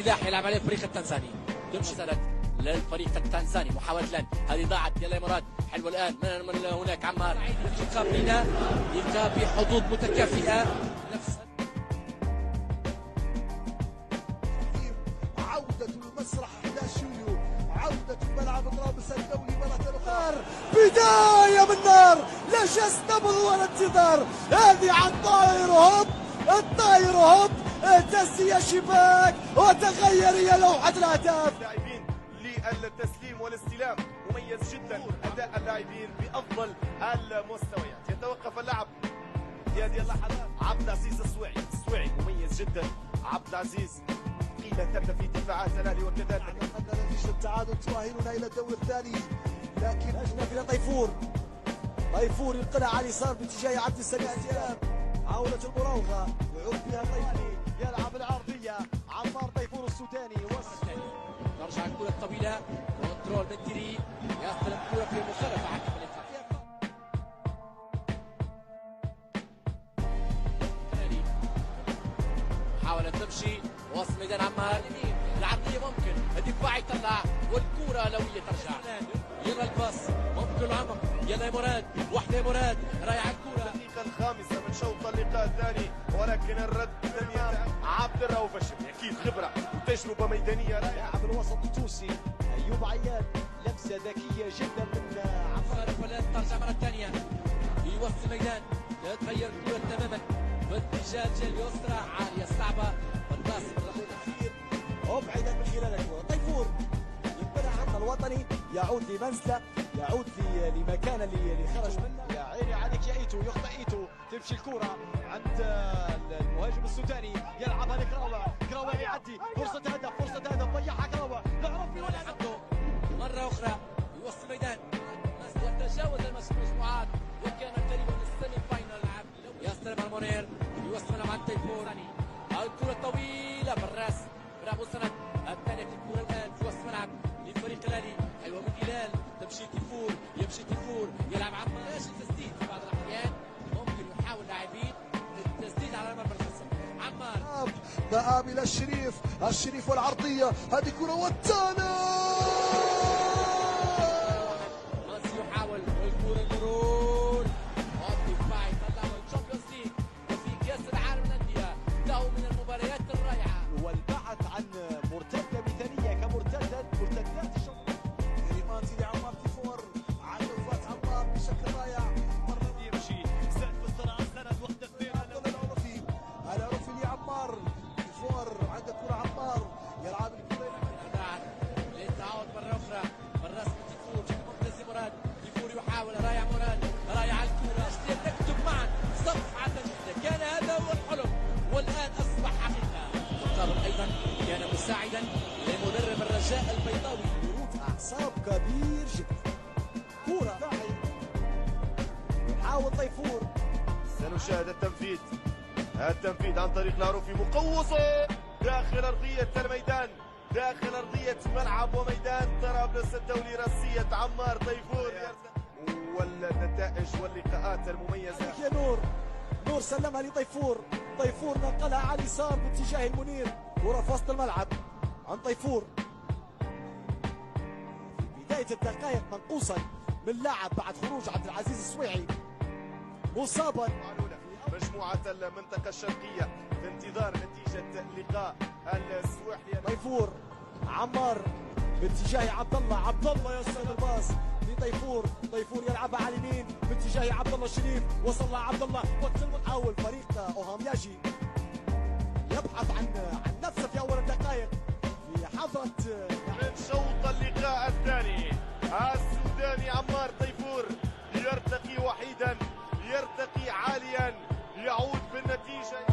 سلاح يلعب عليه الفريق التنزاني. تمشي للفريق التنزاني محاولة لان هذه ضاعت. يلا يا مراد حلوة الآن من هناك عمار يلقى بحظوظ متكافئة نفس عودة المسرح داشيو، عودة الملعب طرابلس الدولي مرة أخرى، بداية من نار، لا جس نبض ولا انتظار، هذه عن طاير هوب، الطاير هوب، تسدية شباك وتغير يا لوحة الأهداف. اللاعبين للتسليم والاستلام مميز جدا، أداء اللاعبين بأفضل المستويات. يتوقف اللعب في هذه اللحظات. عبد العزيز السويعي مميز جدا. عبد العزيز قيل تم في دفاعات الاهلي وكذلك أن نتيجة التعادل تؤهلنا إلى الدور الثاني، لكن أجنبي لطيفور، طيفور يلقلها على اليسار باتجاه عبد السميع الجلال، عاولة المراوغة يعود بها طيفور، يلعب العرضية عمار طيفور السوداني. ترجع الكرة الطويلة كنترول من تيري يستلم الكرة في مخالفة حكم اللقاء. حاولت تمشي وسط ميدان عمار، العرضية ممكن الدفاع يطلع والكرة لوية ترجع. يلا الباص ممكن العمق. يلا يا مراد، واحدة يا مراد رايحة الكرة. الدقيقة الخامسة من شوط اللقاء الثاني، ولكن الرد عبد الرؤوف الشبي أكيد خبرة وتجربة ميدانية رائعة. لاعب الوسط التونسي أيوب عياد، لمسة ذكية جدا من عمار. ولا ترجع مرة ثانية في وسط الميدان، لا تغير الكرة تماما باتجاه اليسرى عالية صعبة والباص كثير ابعدا من خلال الكرة. طيفور يمتنع عنه الوطني، يعود لمنزله، يعود لمكان اللي خرج منه. يا عيني عليك يا ايتو، يخطئ ايتو، تمشي الكرة عند المهاجم السوداني، يلعبها لكراوة، كراوة يعدي، فرصة هدف ضيعها كراوة، العرفي ولا عنده مرة أخرى في وسط الميدان يتجاوز المجموعات وكان قريبا من السيمي فاينل. يستلم المنير في وسط ملعب عند تيفور، الكرة الطويلة بالراس برافو سند. الثانية في الكرة الآن في وسط ملعب لفريق الأهلي، حلوة من هلال، تمشي تيفور، يمشي تيفور، يلعب عمار. ايش التسديد في بعض الأحيان ممكن يحاول لاعبين التسديد على مرمى الخصم. عمار ذهاب إلى الشريف والعرضية، هذه كرة والتانا يحاول والكرة المرور والدفاع يطلع الشامبيونز ليج وفي كأس العالم للأندية له من المباريات الرائعة. والبحث عن مرتدة مثالية كمرتدات كريماتي لعمار تيفور، على وفاة عمار بشكل رائع. مرة يمشي زاد في السرعة، سند وحدة اثنين. العرفي لعمار تيفور، عندك كرة عمار يلعب الكرة للتعاون مرة أخرى بالراس من تيفور بشكل ممتاز. مراد تيفور يحاول، رايع مراد، رايع على الكرة. تكتب معا صفحة جديدة، كان هذا هو الحلم والآن أصبح حقيقة. مقابل أيضا كان مساعدا لمدرب الرجاء البيضاوي. ورود أعصاب كبير جدا. كرة يحاول طيفور. سنشاهد التنفيذ عن طريق العروفي، مقوصة داخل أرضية الميدان، داخل أرضية ملعب وميدان طرابلس الدولي. راسية عمار طيفور والنتائج واللقاءات المميزة. يا نور سلمها لطيفور، طيفور نقلها على اليسار باتجاه المنير، كرة في وسط الملعب عن طيفور. في بداية الدقائق منقوصا من لاعب بعد خروج عبد العزيز السويعي مصابا. مجموعة المنطقة الشرقية في انتظار نتيجة لقاء السواحلي. طيفور عمار باتجاه عبد الله يوصل الباص لطيفور، طيفور يلعبها على اليمين باتجاه عبد الله الشريف، وصل عبد الله وقت المحاول. فريق اوهامياجي يبحث عن نفسه في اول الدقائق في حضرة من شوط اللقاء الثاني. السوداني عمار طيفور يرتقي وحيدا، يرتقي عاليا، يعود بالنتيجة.